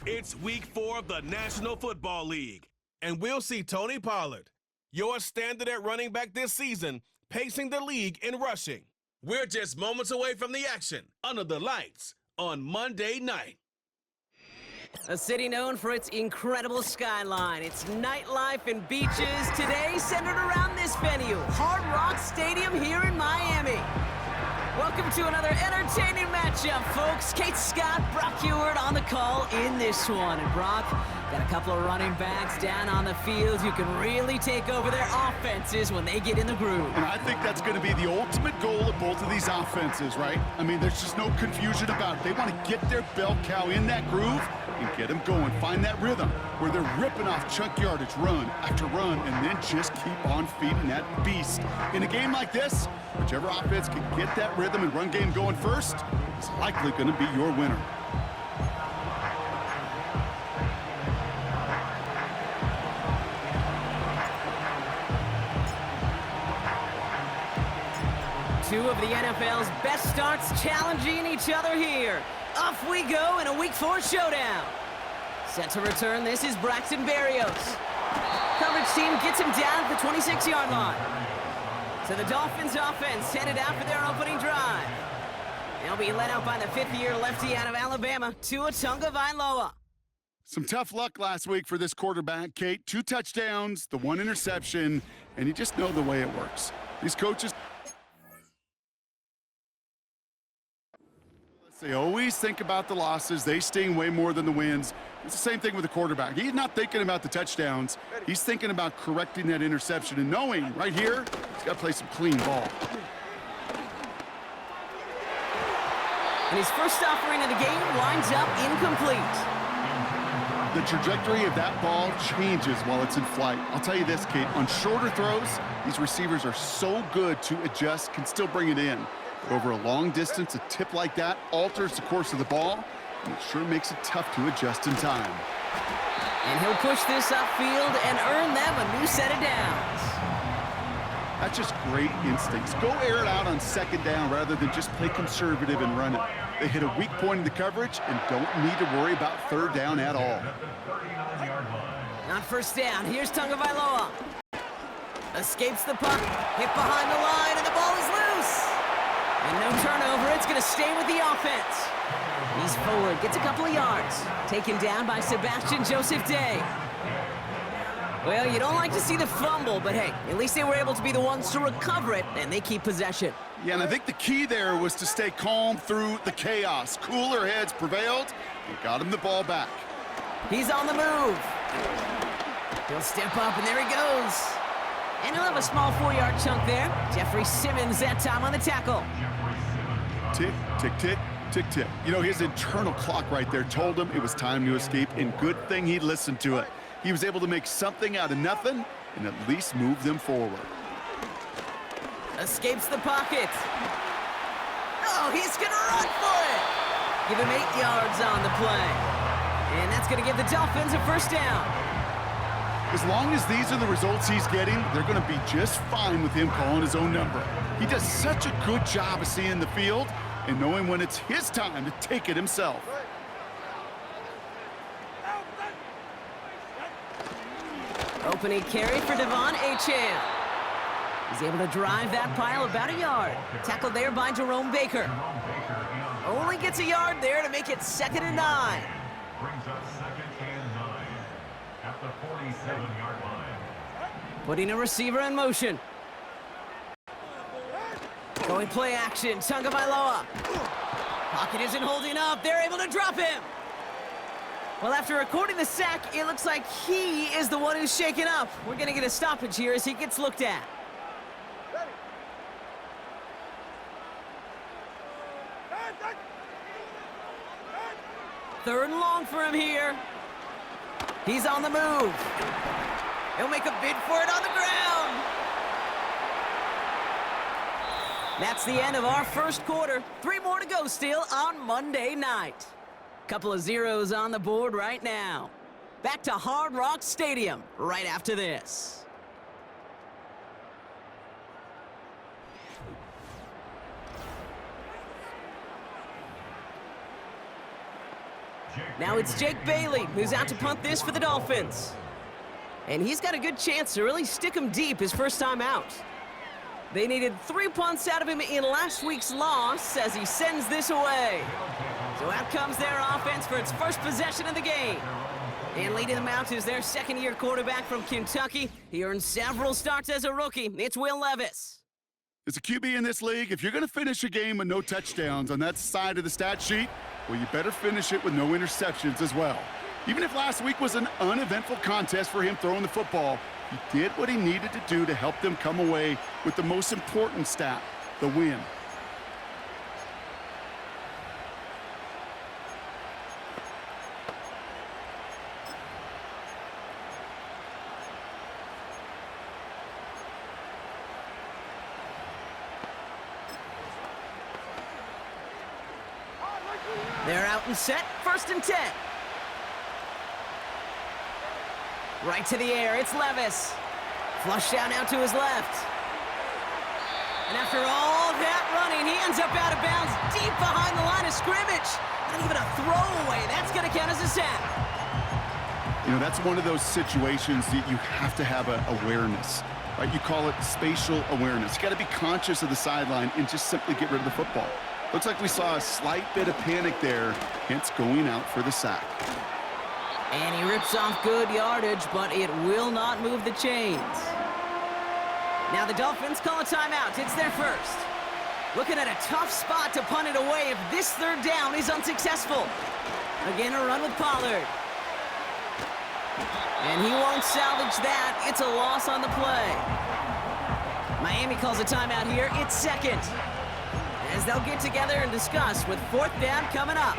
It's Week 4 of the National Football League, and we'll see Tony Pollard, your standard at running back this season, pacing the league in rushing. We're just moments away from the action under the lights on Monday night. A city known for its incredible skyline, its nightlife and beaches, today centered around this venue, Hard Rock Stadium here in Miami. Welcome to another entertaining matchup, folks. Kate Scott, Brock Ewart on the call in this one. And Brock, got a couple of running backs down on the field who can really take over their offenses when they get in the groove. And I think that's going to be the ultimate goal of both of these offenses, right? I mean, there's just no confusion about it. They want to get their bell cow in that groove and get them going. Find that rhythm where they're ripping off chunk yardage, run after run, and then just keep on feeding that beast. In a game like this, whichever offense can get that rhythm and run game going first is likely going to be your winner. Two of the NFL's best starts challenging each other here. Off we go in a Week 4 showdown. Set to return, this is Braxton Berrios. Coverage team gets him down at the 26-yard line. So the Dolphins offense headed out for their opening drive. They'll be led out by the fifth-year lefty out of Alabama, Tua Tagovailoa. Some tough luck last week for this quarterback, Kate. 2 touchdowns, the 1 interception, and you just know the way it works. These coaches, they always think about the losses. They sting way more than the wins. It's the same thing with the quarterback. He's not thinking about the touchdowns. He's thinking about correcting that interception and knowing right here, he's got to play some clean ball. And his first offering of the game winds up incomplete. The trajectory of that ball changes while it's in flight. I'll tell you this, Kate, on shorter throws, these receivers are so good to adjust, can still bring it in. Over a long distance, a tip like that alters the course of the ball, and it sure makes it tough to adjust in time. And he'll push this upfield and earn them a new set of downs. That's just great instincts. Go air it out on second down rather than just play conservative and run it. They hit a weak point in the coverage and don't need to worry about third down at all. On first down, here's Tagovailoa. Escapes the puck, hit behind the line, and the ball is loose. And no turnover, it's going to stay with the offense. He's forward, gets a couple of yards. Taken down by Sebastian Joseph Day. Well, you don't like to see the fumble, but hey, at least they were able to be the ones to recover it, and they keep possession. Yeah, and I think the key there was to stay calm through the chaos. Cooler heads prevailed and got him the ball back. He's on the move. He'll step up, and there he goes. And he'll have a small 4-yard chunk there. Jeffrey Simmons that time on the tackle. Tick, tick, tick, tick, tick. You know, his internal clock right there told him it was time to escape, and good thing he listened to it. He was able to make something out of nothing and at least move them forward. Escapes the pocket. Oh, he's going to run for it. Give him 8 yards on the play. And that's going to give the Dolphins a first down. As long as these are the results he's getting, they're going to be just fine with him calling his own number. He does such a good job of seeing the field and knowing when it's his time to take it himself. Opening carry for Devon Achane. He's able to drive that pile about a yard. Tackled there by Jerome Baker. Only gets a yard there to make it 2nd and 9. Brings up 2nd and 9 at the 47-yard line. Putting a receiver in motion. Going play action, Tagovailoa. Pocket isn't holding up. They're able to drop him. Well, after recording the sack, it looks like he is the one who's shaken up. We're going to get a stoppage here as he gets looked at. Third and long for him here. He's on the move. He'll make a bid for it on the ground. That's the end of our first quarter. 3 more to go still on Monday night. Couple of zeros on the board right now. Back to Hard Rock Stadium right after this. Now it's Jake Bailey who's out to punt this for the Dolphins. And he's got a good chance to really stick him deep his first time out. They needed 3 punts out of him in last week's loss as he sends this away. So out comes their offense for its first possession of the game. And leading them out is their second-year quarterback from Kentucky. He earned several starts as a rookie. It's Will Levis. As a QB in this league, if you're going to finish a game with no touchdowns on that side of the stat sheet, well, you better finish it with no interceptions as well. Even if last week was an uneventful contest for him throwing the football, he did what he needed to do to help them come away with the most important stat, the win. They're out and set, 1st and 10. Right to the air, it's Levis. Flushed out now to his left. And after all that running, he ends up out of bounds deep behind the line of scrimmage. Not even a throwaway. That's going to count as a sack. You know, that's one of those situations that you have to have awareness, right? You call it spatial awareness. You got to be conscious of the sideline and just simply get rid of the football. Looks like we saw a slight bit of panic there, hence going out for the sack. And he rips off good yardage, but it will not move the chains. Now the Dolphins call a timeout. It's their first. Looking at a tough spot to punt it away if this 3rd down is unsuccessful. Again, a run with Pollard. And he won't salvage that. It's a loss on the play. Miami calls a timeout here. It's 2nd. As they'll get together and discuss with 4th down coming up.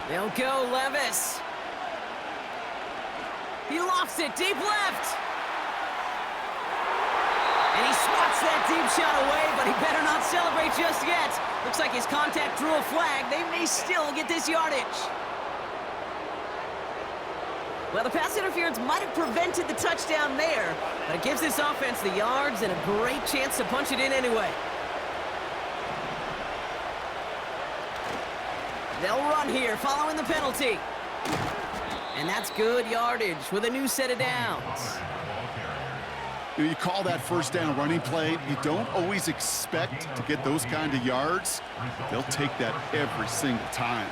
They'll go Levis. He lofts it deep left. And he swats that deep shot away, but he better not celebrate just yet. Looks like his contact drew a flag. They may still get this yardage. Well, the pass interference might have prevented the touchdown there, but it gives this offense the yards and a great chance to punch it in anyway. They'll run here following the penalty. And that's good yardage with a new set of downs. You call that 1st down running play. You don't always expect to get those kind of yards. They'll take that every single time.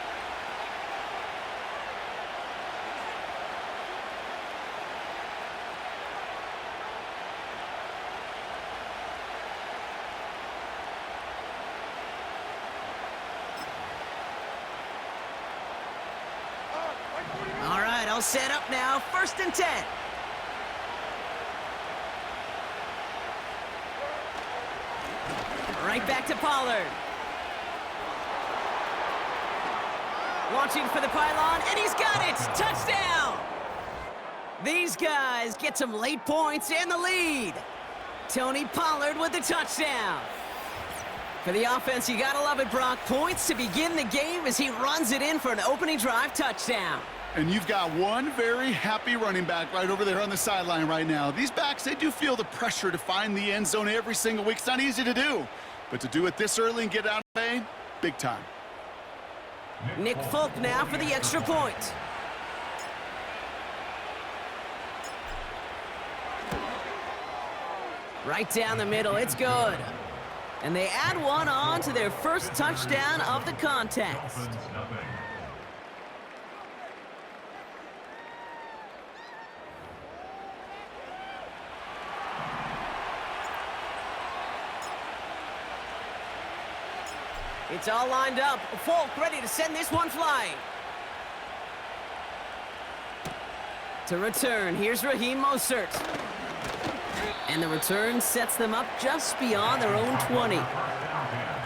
All right, I'll set up now. 1st and 10. Right back to Pollard. Launching for the pylon, and he's got it! Touchdown! These guys get some late points and the lead. Tony Pollard with the touchdown. For the offense, you gotta love it, Brock. Points to begin the game as he runs it in for an opening drive touchdown. And you've got one very happy running back right over there on the sideline right now. These backs, they do feel the pressure to find the end zone every single week. It's not easy to do. But to do it this early and get out of play, big time. Nick Folk now for the extra point. Right down the middle, it's good. And they add one on to their first touchdown of the contest. It's all lined up. Folk ready to send this one flying. To return, here's Raheem Mostert. And the return sets them up just beyond their own 20.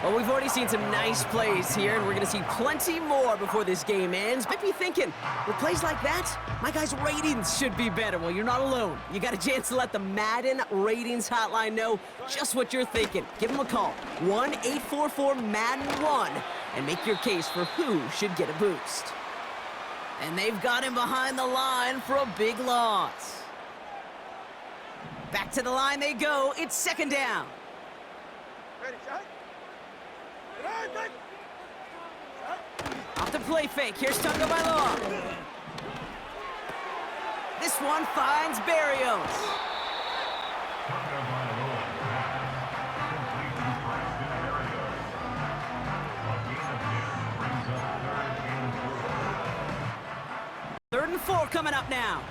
Well, we've already seen some nice plays here, and we're going to see plenty more before this game ends. Might be thinking, with plays like that, my guys' ratings should be better. Well, you're not alone. You got a chance to let the Madden ratings hotline know just what you're thinking. Give them a call, 1-844-MADDEN-1. and make your case for who should get a boost. And they've got him behind the line for a big loss. Back to the line they go. It's second down. Off the play fake. Here's Tunga Bailoa. This one finds Barrios. Third and 4 coming up now.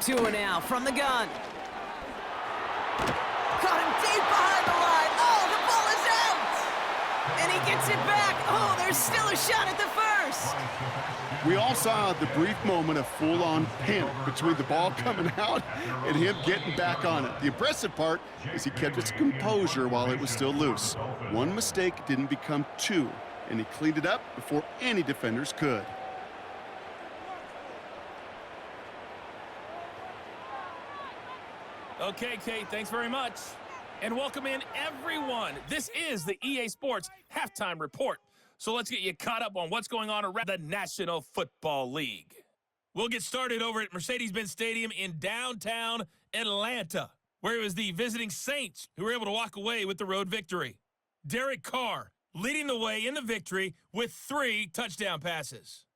Two and now from the gun. Caught him deep behind the line. Oh, the ball is out! And he gets it back. Oh, there's still a shot at the first. We all saw the brief moment of full-on panic between the ball coming out and him getting back on it. The impressive part is he kept his composure while it was still loose. One mistake didn't become two, and he cleaned it up before any defenders could. Okay, Kate, thanks very much. And welcome in, everyone. This is the EA Sports Halftime Report. So let's get you caught up on what's going on around the National Football League. We'll get started over at Mercedes-Benz Stadium in downtown Atlanta, where it was the visiting Saints who were able to walk away with the road victory. Derek Carr leading the way in the victory with 3 touchdown passes.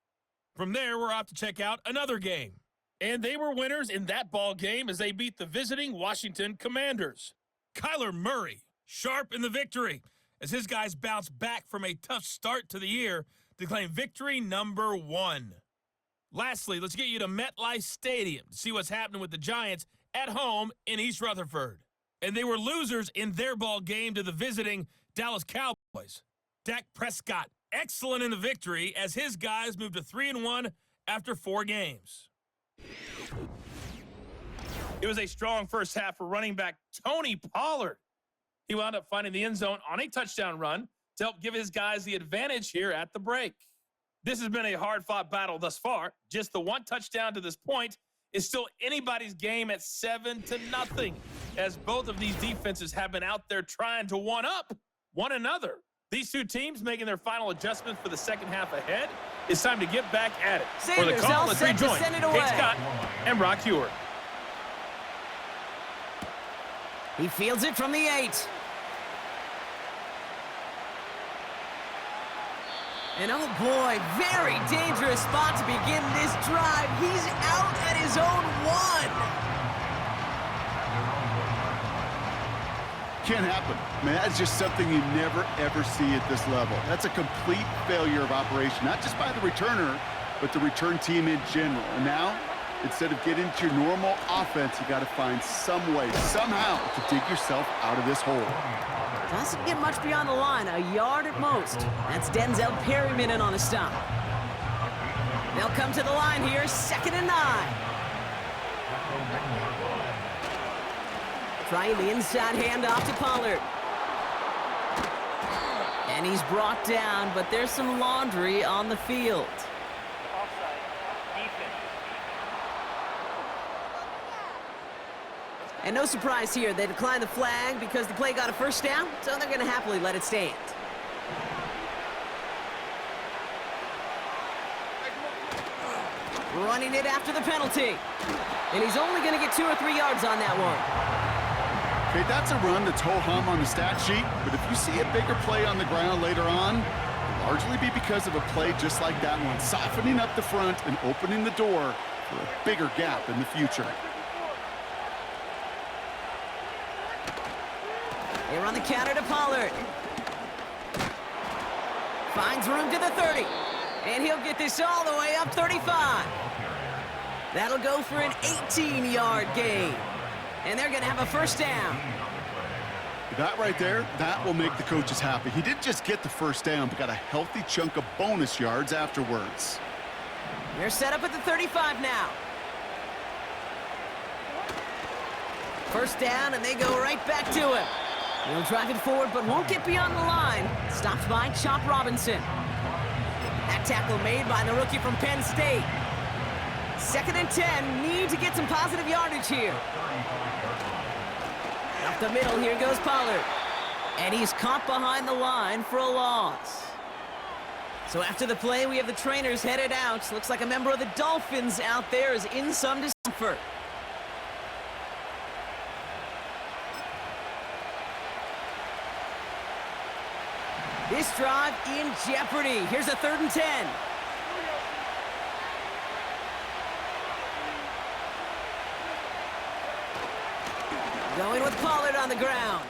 From there, we're off to check out another game. And they were winners in that ball game as they beat the visiting Washington Commanders. Kyler Murray, sharp in the victory, as his guys bounce back from a tough start to the year to claim victory number 1. Lastly, let's get you to MetLife Stadium to see what's happening with the Giants at home in East Rutherford. And they were losers in their ball game to the visiting Dallas Cowboys. Dak Prescott, excellent in the victory as his guys moved to 3-1 after 4 games. It was a strong first half for running back Tony Pollard. He wound up finding the end zone on a touchdown run to help give his guys the advantage here at the break. This has been a hard-fought battle thus far. Just the 1 touchdown to this point is still anybody's game at 7-0, as both of these defenses have been out there trying to one-up one another. These 2 teams making their final adjustments for the second half ahead. It's time to get back at it. For the call, let's rejoin Kate Scott and Brock Hewer. He fields it from the 8. And oh boy, very dangerous spot to begin this drive. He's out at his own 1. Can't happen. Man, that's just something you never, ever see at this level. That's a complete failure of operation, not just by the returner, but the return team in general. And now, instead of getting to your normal offense, you got to find some way, somehow, to dig yourself out of this hole. Doesn't get much beyond the line, a yard at most. That's Denzel Perryman in on a stop. They'll come to the line here, 2nd and 9. Trying the inside handoff to Pollard. And he's brought down, but there's some laundry on the field. And no surprise here, they declined the flag because the play got a first down, so they're going to happily let it stand. Running it after the penalty. And he's only going to get 2 or 3 yards on that one. Okay, that's a run that's ho-hum on the stat sheet, but if you see a bigger play on the ground later on, it'll largely be because of a play just like that one, softening up the front and opening the door for a bigger gap in the future. They run the counter to Pollard. Finds room to the 30. And he'll get this all the way up 35. That'll go for an 18-yard gain. And they're going to have a first down. That right there, that will make the coaches happy. He didn't just get the first down, but got a healthy chunk of bonus yards afterwards. They're set up at the 35 now. First down, and they go right back to him. He'll drive it forward, but won't get beyond the line. Stopped by Chop Robinson. That tackle made by the rookie from Penn State. 2nd and 10, need to get some positive yardage here. Up the middle, here goes Pollard. And he's caught behind the line for a loss. So after the play, we have the trainers headed out. Looks like a member of the Dolphins out there is in some discomfort. This drive in jeopardy. Here's a 3rd and 10. Going with Pollard on the ground.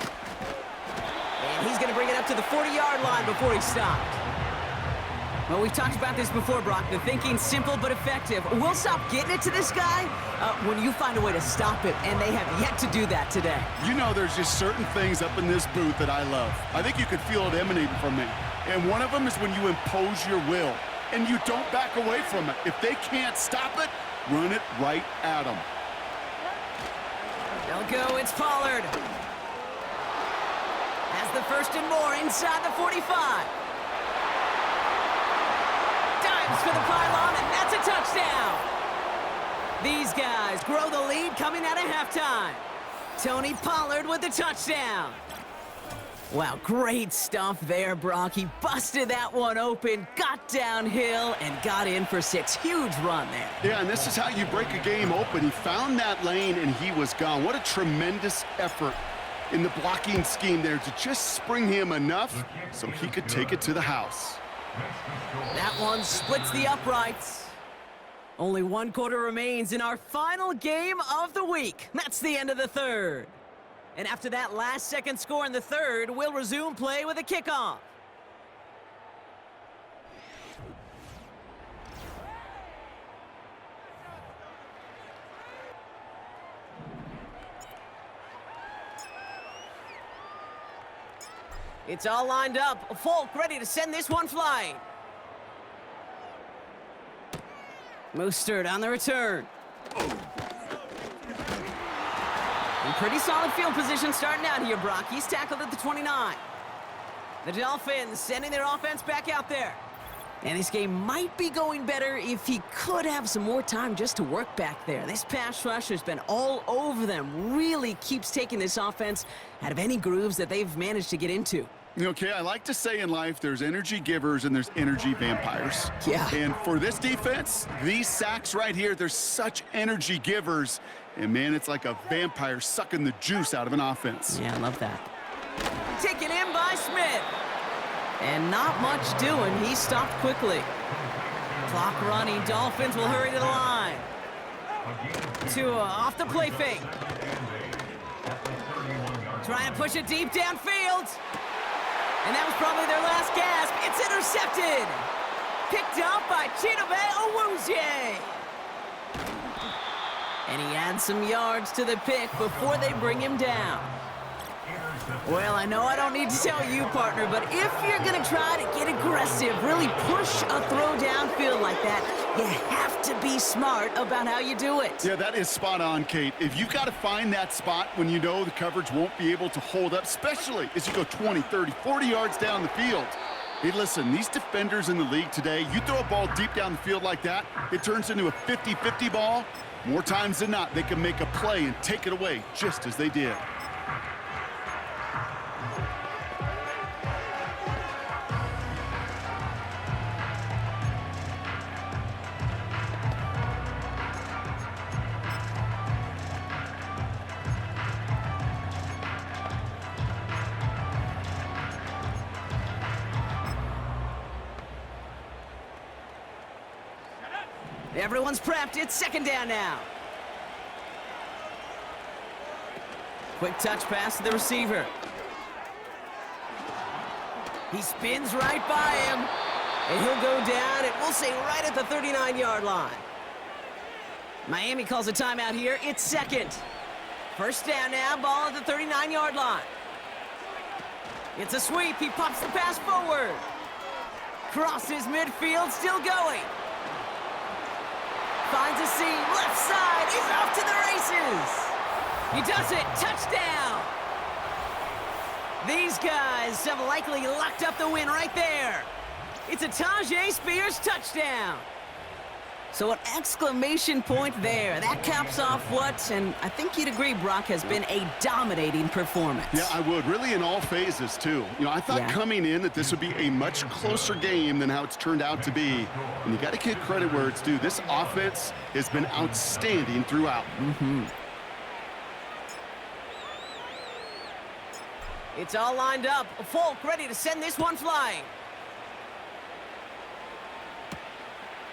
And he's going to bring it up to the 40-yard line before he stopped. Well, we've talked about this before, Brock. The thinking's simple but effective. We'll stop getting it to this guy when you find a way to stop him, and they have yet to do that today. You know, there's just certain things up in this booth that I love. I think you could feel it emanating from me. And one of them is when you impose your will, and you don't back away from it. If they can't stop it, run it right at them. They'll go, it's Pollard. Has the 1st and more inside the 45. Dives for the pylon, and that's a touchdown. These guys grow the lead coming out of halftime. Tony Pollard with the touchdown. Wow, great stuff there, Brock. He busted that one open, got downhill, and got in for 6. Huge run there. Yeah, and this is how you break a game open. He found that lane, and he was gone. What a tremendous effort in the blocking scheme there to just spring him enough so he could take it to the house. That one splits the uprights. Only 1 quarter remains in our final game of the week. That's the end of the 3rd. And after that last-second score in the 3rd, we'll resume play with a kickoff. It's all lined up. Folk ready to send this one flying. Mostert on the return. In pretty solid field position starting out here, Brock. He's tackled at the 29. The Dolphins sending their offense back out there. And this game might be going better if he could have some more time just to work back there. This pass rush has been all over them. Really keeps taking this offense out of any grooves that they've managed to get into. Okay, I like to say in life there's energy givers and there's energy vampires. Yeah. And for this defense, these sacks right here, they're such energy givers. And, man, it's like a vampire sucking the juice out of an offense. Yeah, I love that. Taken in by Smith. And not much doing. He stopped quickly. Clock running. Dolphins will hurry to the line. Tua off the play fake. Trying to push it deep downfield. And that was probably their last gasp. It's intercepted. Picked up by Chidobe Awuzie. And he adds some yards to the pick before they bring him down. Well, I know I don't need to tell you, partner, but if you're going to try to get aggressive, really push a throw downfield like that, you have to be smart about how you do it. Yeah, that is spot on, Kate. If you've got to find that spot when you know the coverage won't be able to hold up, especially as you go 20, 30, 40 yards down the field. Hey, listen, these defenders in the league today, you throw a ball deep down the field like that, it turns into a 50-50 ball. More times than not, they can make a play and take it away just as they did. Everyone's prepped. It's 2nd down now. Quick touch pass to the receiver. He spins right by him. And he'll go down, and we'll say right at the 39-yard line. Miami calls a timeout here. It's 2nd. 1st down now, ball at the 39-yard line. It's a sweep. He pops the pass forward. Crosses midfield, still going. Finds a seam, left side, he's off to the races. He does it, touchdown. These guys have likely locked up the win right there. It's a Tajay Spears touchdown. So an exclamation point there. That caps off what, and I think you'd agree, Brock, has been a dominating performance. Yeah, I would. Really in all phases, too. You know, I thought coming in that this would be a much closer game than how it's turned out to be. And you got to give credit where it's due. This offense has been outstanding throughout. It's all lined up. Folk ready to send this one flying.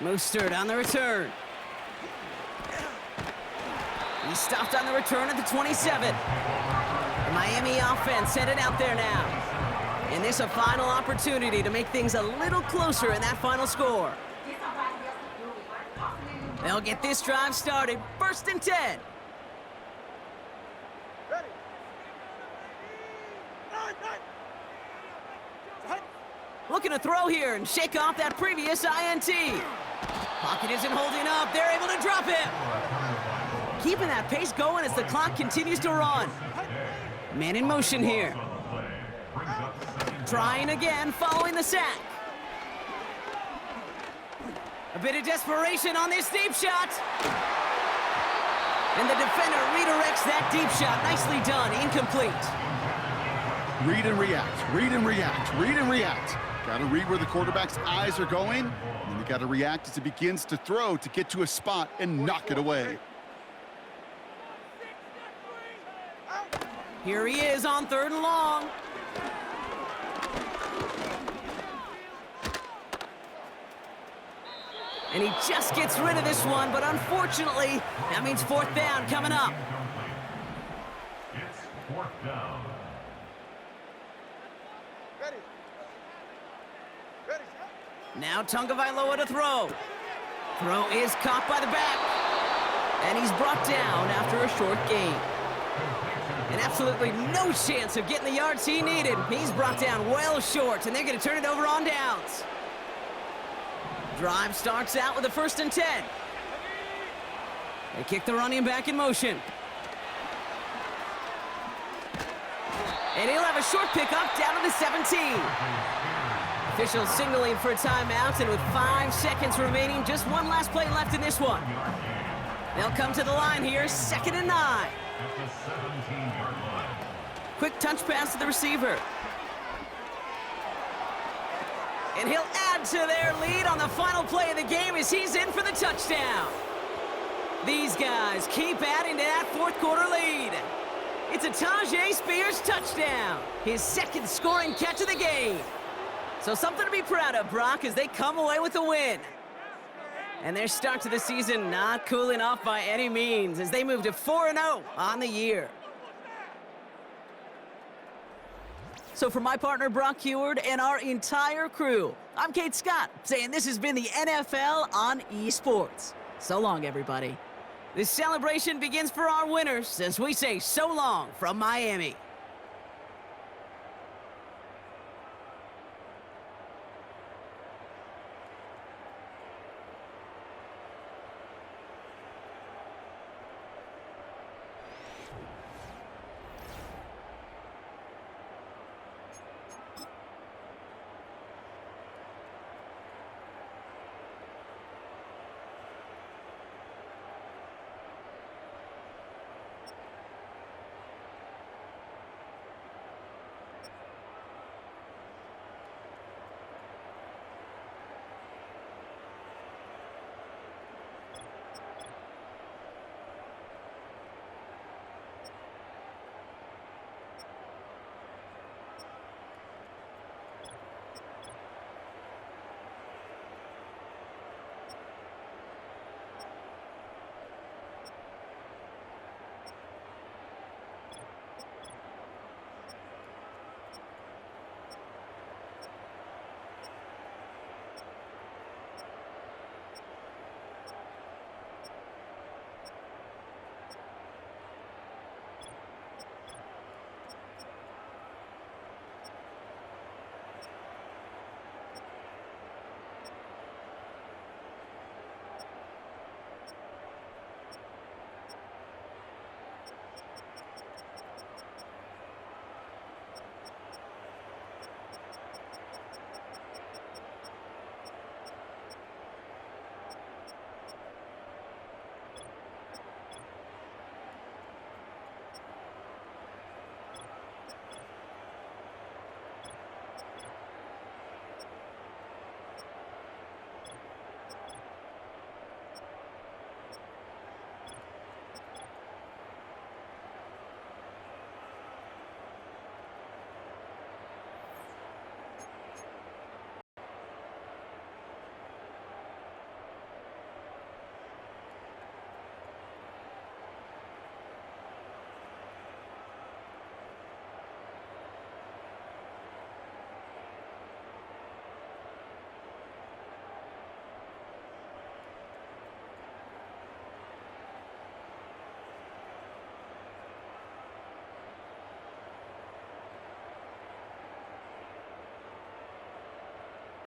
Mostert on the return. He stopped on the return at the 27. The Miami offense headed out there now. And this a final opportunity to make things a little closer in that final score. They'll get this drive started. 1st and 10. Looking to throw here and shake off that previous INT. Pocket isn't holding up. They're able to drop him. Keeping that pace going as the clock continues to run. Man in motion here. Trying again, following the sack. A bit of desperation on this deep shot. And the defender redirects that deep shot. Nicely done, incomplete. Read and react, read and react, read and react. Got to read where the quarterback's eyes are going, and then you got to react as he begins to throw to get to a spot and knock it away. Here he is on 3rd and long. And he just gets rid of this one, but unfortunately, that means 4th down coming up. It's 4th down. Now Tagovailoa to throw. Throw is caught by the back. And he's brought down after a short gain. And absolutely no chance of getting the yards he needed. He's brought down well short, and they're going to turn it over on downs. Drive starts out with a 1st and 10. They kick the running back in motion. And he'll have a short pickup down to the 17. Officials signaling for a timeout, and with 5 seconds remaining, just one last play left in this one. They'll come to the line here, 2nd and 9. At the 17-yard line. Quick touch pass to the receiver. And he'll add to their lead on the final play of the game as he's in for the touchdown. These guys keep adding to that 4th quarter lead. It's a Tajay Spears touchdown, his 2nd scoring catch of the game. So something to be proud of, Brock, as they come away with a win. And their start to the season not cooling off by any means as they move to 4-0 on the year. So for my partner, Brock Heward, and our entire crew, I'm Kate Scott, saying this has been the NFL on eSports. So long, everybody. This celebration begins for our winners as we say so long from Miami.